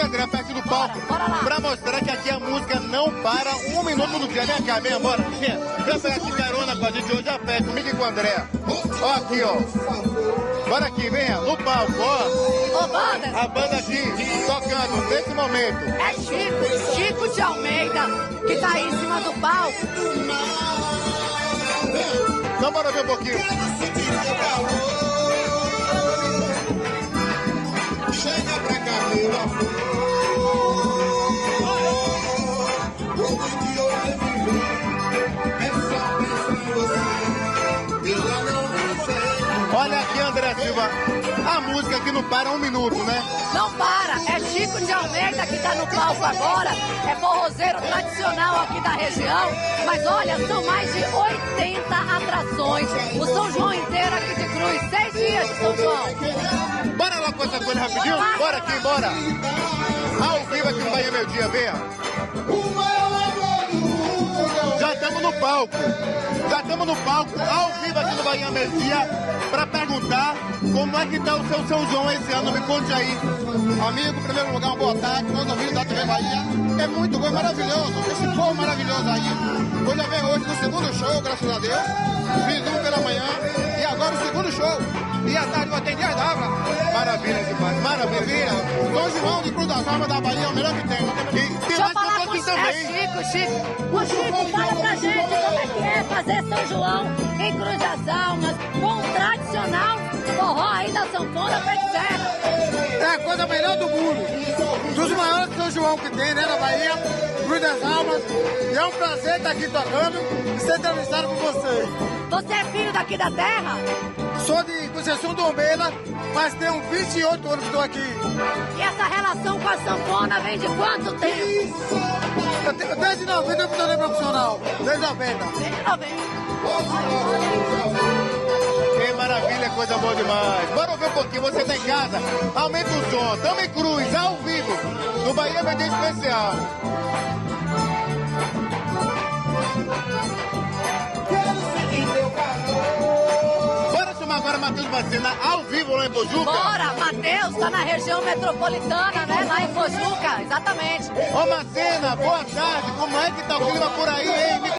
André, perto do palco, Bora lá. pra mostrar que aqui a música não para um minuto no dia. Vem cá, vem, bora. Vem pegar esse carona com a gente hoje a pé, comigo e com o André. Ó aqui, ó. Bora aqui, venha, no palco, ó. Ô, banda, A banda aqui, tocando, nesse momento. é Chico de Almeida, que tá aí em cima do palco. Então bora ver um pouquinho. Chega pra cá, meu amor. Como que eu devo é só pensar em você. Eu já não sei. Olha aqui, André Silva, a música aqui não para um minuto, né? Não para, é Chico de Almeida que tá no palco agora, é forrozeiro tradicional aqui da região, mas olha, são mais de 80 atrações, o São João inteiro aqui de Cruz, 6 dias de São João. Bora lá com essa coisa rapidinho? Bora aqui, bora. Ao vivo aqui no Bahia Meio Dia, venha. Já estamos no palco. Já estamos no palco, ao vivo aqui no Bahia Meio Dia, para perguntar como é que tá o seu São João esse ano. Me conte aí. Amigo, em primeiro lugar, uma boa tarde, todos os ouvintes da TV Bahia. É muito bom, maravilhoso, esse povo maravilhoso aí. Eu já venho hoje no segundo show, graças a Deus. Fiz um pela manhã e agora o segundo show. E à tarde vai ter Dias d'Ávila. Maravilha demais, maravilha. São João de Cruz das Almas da Bahia é o melhor que tem. E tem Deixa eu mais falar com pessoas aqui o também. Chico. Ô Chico, fala pra gente como é que é fazer São João em Cruz das Almas, com o tradicional forró aí da sanfona pé de serra. É a coisa melhor do mundo. Dos maiores São João que tem, né, na Bahia, Cruz das Almas. E é um prazer estar aqui tocando e ser entrevistado por vocês. Você é filho daqui da terra? Sou de Conceição do Almeida, mas tenho 28 anos que estou aqui. E essa relação com a sanfona vem de quanto tempo? Desde 90 eu tornei profissional, desde 90. Desde 90. Que maravilha, coisa boa demais. Bora ouvir um pouquinho, você tá em casa, aumenta o som. Tamo em Cruz, ao vivo, no Bahia Meio Dia Especial. Quero sentir teu calor. Bora chamar agora Matheus Macena ao vivo lá em Pojuca. Bora, Matheus tá na região metropolitana, né? Lá em Pojuca, exatamente. Ô Macena, boa tarde, como é que tá o clima por aí, hein?